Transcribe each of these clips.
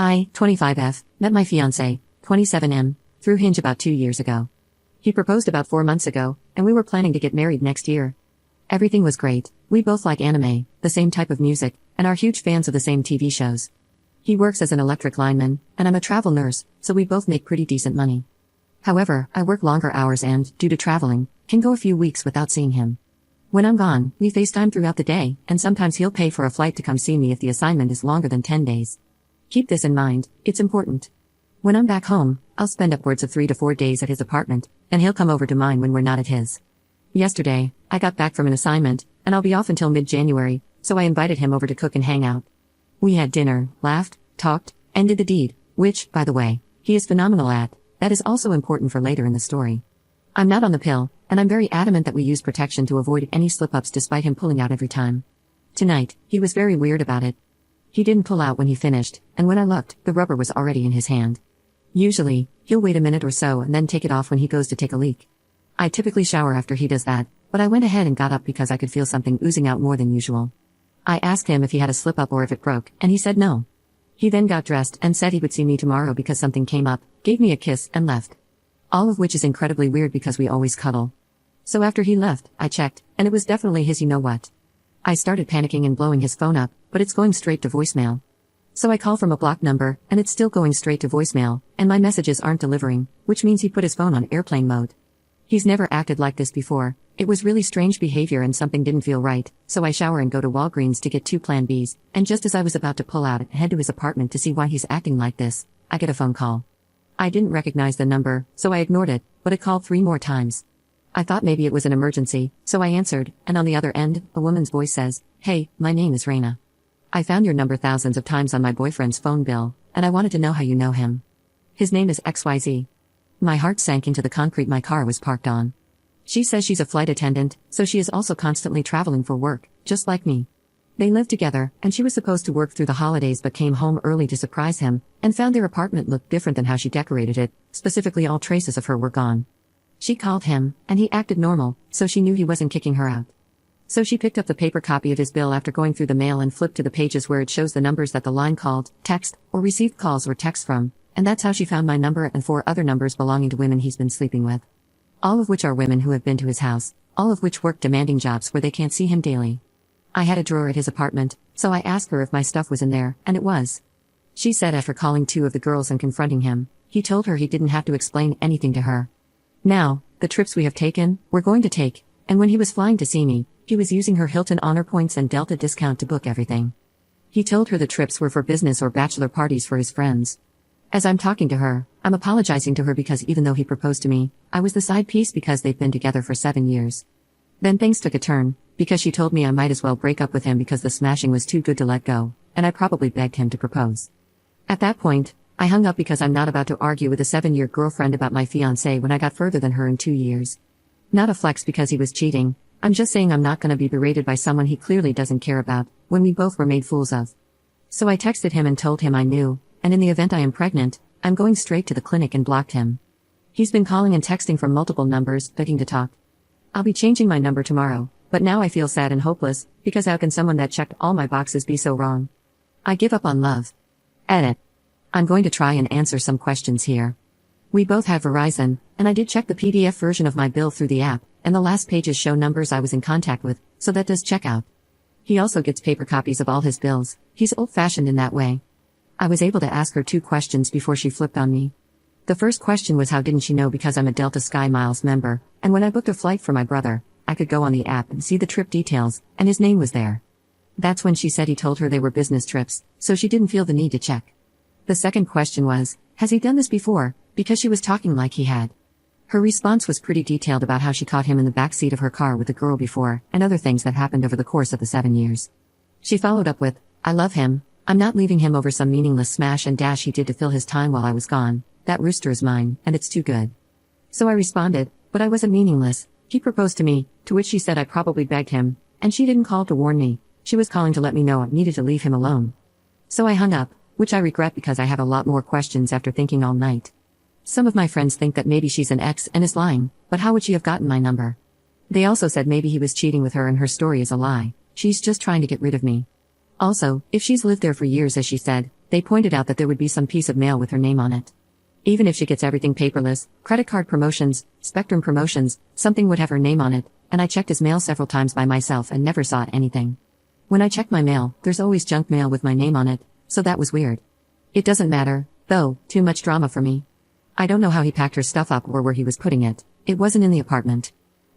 I, 25F, met my fiancé, 27M, through Hinge about 2 years ago. He proposed about 4 months ago, and we were planning to get married next year. Everything was great. We both like anime, the same type of music, and are huge fans of the same TV shows. He works as an electric lineman, and I'm a travel nurse, so we both make pretty decent money. However, I work longer hours and, due to traveling, can go a few weeks without seeing him. When I'm gone, we FaceTime throughout the day, and sometimes he'll pay for a flight to come see me if the assignment is longer than 10 days. Keep this in mind, it's important. When I'm back home, I'll spend upwards of 3 to 4 days at his apartment, and he'll come over to mine when we're not at his. Yesterday, I got back from an assignment, and I'll be off until mid-January, so I invited him over to cook and hang out. We had dinner, laughed, talked, and did the deed, which, by the way, he is phenomenal at. That is also important for later in the story. I'm not on the pill, and I'm very adamant that we use protection to avoid any slip-ups despite him pulling out every time. Tonight, he was very weird about it. He didn't pull out when he finished, and when I looked, the rubber was already in his hand. Usually, he'll wait a minute or so and then take it off when he goes to take a leak. I typically shower after he does that, but I went ahead and got up because I could feel something oozing out more than usual. I asked him if he had a slip-up or if it broke, and he said no. He then got dressed and said he would see me tomorrow because something came up, gave me a kiss, and left. All of which is incredibly weird because we always cuddle. So after he left, I checked, and it was definitely his you-know-what. I started panicking and blowing his phone up, but it's going straight to voicemail. So I call from a blocked number, and it's still going straight to voicemail, and my messages aren't delivering, which means he put his phone on airplane mode. He's never acted like this before. It was really strange behavior and something didn't feel right, so I shower and go to Walgreens to get 2 Plan Bs, and just as I was about to pull out and head to his apartment to see why he's acting like this, I get a phone call. I didn't recognize the number, so I ignored it, but it called 3 more times. I thought maybe it was an emergency, so I answered, and on the other end, a woman's voice says, "Hey, my name is Raina. I found your number thousands of times on my boyfriend's phone bill, and I wanted to know how you know him. His name is XYZ. My heart sank into the concrete my car was parked on. She says she's a flight attendant, so she is also constantly traveling for work, just like me. They live together, and she was supposed to work through the holidays but came home early to surprise him, and found their apartment looked different than how she decorated it, specifically all traces of her were gone. She called him, and he acted normal, so she knew he wasn't kicking her out. So she picked up the paper copy of his bill after going through the mail and flipped to the pages where it shows the numbers that the line called, text, or received calls or texts from, and that's how she found my number and 4 other numbers belonging to women he's been sleeping with. All of which are women who have been to his house, all of which work demanding jobs where they can't see him daily. I had a drawer at his apartment, so I asked her if my stuff was in there, and it was. She said after calling 2 of the girls and confronting him, he told her he didn't have to explain anything to her. Now, the trips we have taken, we're going to take, and when he was flying to see me, he was using her Hilton Honor Points and Delta discount to book everything. He told her the trips were for business or bachelor parties for his friends. As I'm talking to her, I'm apologizing to her because even though he proposed to me, I was the side piece because they've been together for 7 years. Then things took a turn, because she told me I might as well break up with him because the smashing was too good to let go, and I probably begged him to propose. At that point, I hung up because I'm not about to argue with a 7-year girlfriend about my fiancé when I got further than her in 2 years. Not a flex because he was cheating, I'm just saying I'm not gonna be berated by someone he clearly doesn't care about, when we both were made fools of. So I texted him and told him I knew, and in the event I am pregnant, I'm going straight to the clinic and blocked him. He's been calling and texting from multiple numbers, begging to talk. I'll be changing my number tomorrow, but now I feel sad and hopeless, because how can someone that checked all my boxes be so wrong? I give up on love. Edit. I'm going to try and answer some questions here. We both have Verizon, and I did check the PDF version of my bill through the app, and the last pages show numbers I was in contact with, so that does check out. He also gets paper copies of all his bills. He's old-fashioned in that way. I was able to ask her 2 questions before she flipped on me. The first question was how didn't she know because I'm a Delta Sky Miles member, and when I booked a flight for my brother, I could go on the app and see the trip details, and his name was there. That's when she said he told her they were business trips, so she didn't feel the need to check. The second question was, has he done this before, because she was talking like he had. Her response was pretty detailed about how she caught him in the backseat of her car with a girl before, and other things that happened over the course of the 7 years. She followed up with, I love him, I'm not leaving him over some meaningless smash and dash he did to fill his time while I was gone, that rooster is mine, and it's too good. So I responded, but I wasn't meaningless, he proposed to me, to which she said I probably begged him, and she didn't call to warn me, she was calling to let me know I needed to leave him alone. So I hung up, which I regret because I have a lot more questions after thinking all night. Some of my friends think that maybe she's an ex and is lying, but how would she have gotten my number? They also said maybe he was cheating with her and her story is a lie, she's just trying to get rid of me. Also, if she's lived there for years as she said, They pointed out that there would be some piece of mail with her name on it. Even if she gets everything paperless, credit card promotions, Spectrum promotions, something would have her name on it, and I checked his mail several times by myself and never saw anything. When I check my mail, there's always junk mail with my name on it, so that was weird. It doesn't matter, though, too much drama for me. I don't know how he packed her stuff up or where he was putting it. It wasn't in the apartment.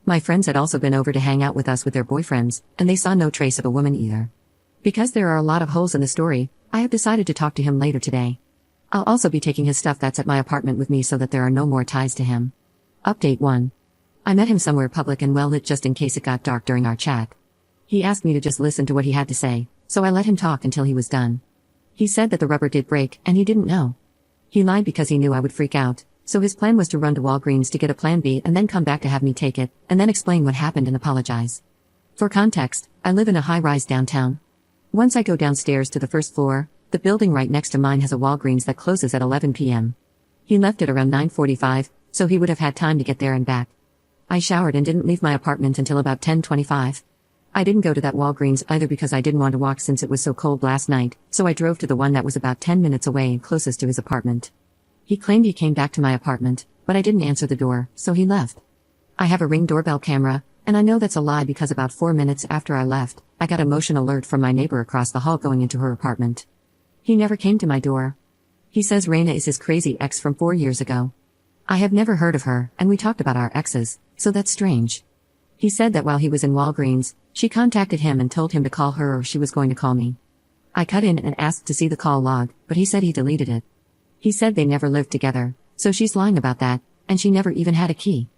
My friends had also been over to hang out with us with their boyfriends, and they saw no trace of a woman either. Because there are a lot of holes in the story, I have decided to talk to him later today. I'll also be taking his stuff that's at my apartment with me so that there are no more ties to him. Update 1. I met him somewhere public and well lit just in case it got dark during our chat. He asked me to just listen to what he had to say, so I let him talk until he was done. He said that the rubber did break and he didn't know. He lied because he knew I would freak out, so his plan was to run to Walgreens to get a plan B and then come back to have me take it, and then explain what happened and apologize. For context, I live in a high-rise downtown. Once I go downstairs to the first floor, the building right next to mine has a Walgreens that closes at 11 p.m. He left at around 9:45, so he would have had time to get there and back. I showered and didn't leave my apartment until about 10:25. I didn't go to that Walgreens either because I didn't want to walk since it was so cold last night, so I drove to the one that was about 10 minutes away and closest to his apartment. He claimed he came back to my apartment, but I didn't answer the door, so he left. I have a Ring doorbell camera, and I know that's a lie because about 4 minutes after I left, I got a motion alert from my neighbor across the hall going into her apartment. He never came to my door. He says Raina is his crazy ex from 4 years ago. I have never heard of her, and we talked about our exes, so that's strange. He said that while he was in Walgreens, she contacted him and told him to call her or she was going to call me. I cut in and asked to see the call log, but he said he deleted it. He said they never lived together, so she's lying about that, and she never even had a key.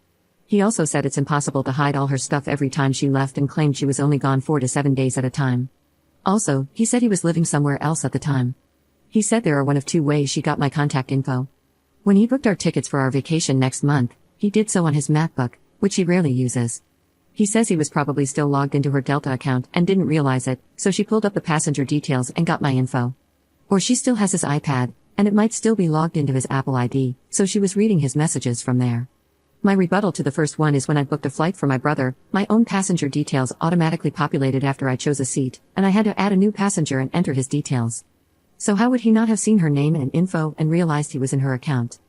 He also said it's impossible to hide all her stuff every time she left and claimed she was only gone 4 to 7 days at a time. Also, he said he was living somewhere else at the time. He said there are one of 2 ways she got my contact info. When he booked our tickets for our vacation next month, he did so on his MacBook, which he rarely uses. He says he was probably still logged into her Delta account and didn't realize it, so she pulled up the passenger details and got my info. Or she still has his iPad, and it might still be logged into his Apple ID, so she was reading his messages from there. My rebuttal to the first one is when I booked a flight for my brother, my own passenger details automatically populated after I chose a seat, and I had to add a new passenger and enter his details. So how would he not have seen her name and info and realized he was in her account?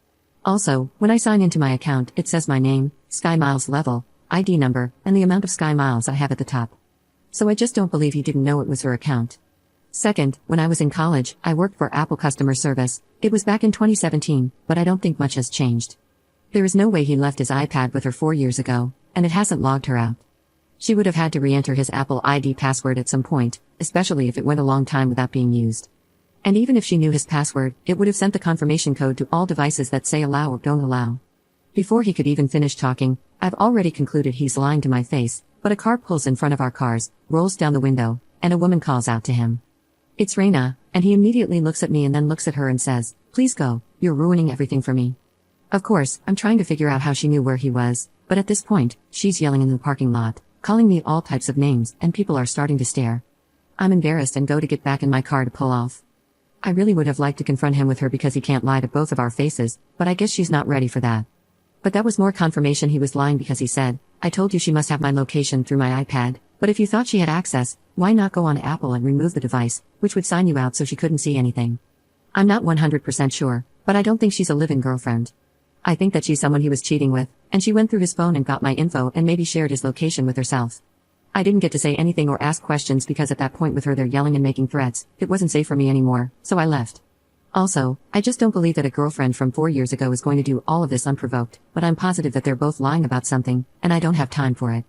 Also, when I sign into my account, it says my name, Sky Miles level, ID number, and the amount of Sky Miles I have at the top. So I just don't believe he didn't know it was her account. Second, when I was in college, I worked for Apple customer service. It was back in 2017, but I don't think much has changed. There is no way he left his iPad with her 4 years ago, and it hasn't logged her out. She would have had to re-enter his Apple ID password at some point, especially if it went a long time without being used. And even if she knew his password, it would have sent the confirmation code to all devices that say allow or don't allow. Before he could even finish talking, I've already concluded he's lying to my face, but a car pulls in front of our cars, rolls down the window, and a woman calls out to him. It's Raina, and he immediately looks at me and then looks at her and says, "Please go, you're ruining everything for me." Of course, I'm trying to figure out how she knew where he was, but at this point, she's yelling in the parking lot, calling me all types of names, and people are starting to stare. I'm embarrassed and go to get back in my car to pull off. I really would have liked to confront him with her because he can't lie to both of our faces, but I guess she's not ready for that. But that was more confirmation he was lying because he said, "I told you she must have my location through my iPad, but if you thought she had access, why not go on Apple and remove the device, which would sign you out so she couldn't see anything?" I'm not 100% sure, but I don't think she's a live-in girlfriend. I think that she's someone he was cheating with, and she went through his phone and got my info and maybe shared his location with herself. I didn't get to say anything or ask questions because at that point with her there yelling and making threats, it wasn't safe for me anymore, so I left. Also, I just don't believe that a girlfriend from 4 years ago is going to do all of this unprovoked, but I'm positive that they're both lying about something, and I don't have time for it.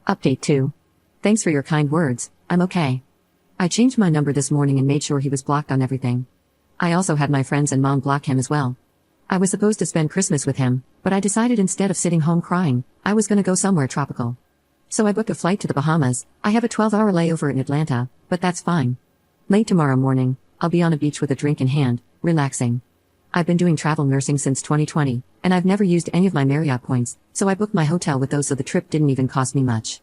Update 2. Thanks for your kind words, I'm okay. I changed my number this morning and made sure he was blocked on everything. I also had my friends and mom block him as well. I was supposed to spend Christmas with him, but I decided instead of sitting home crying, I was gonna go somewhere tropical. So I booked a flight to the Bahamas. I have a 12-hour layover in Atlanta, but that's fine. Late tomorrow morning, I'll be on a beach with a drink in hand, relaxing. I've been doing travel nursing since 2020, and I've never used any of my Marriott points, so I booked my hotel with those so the trip didn't even cost me much.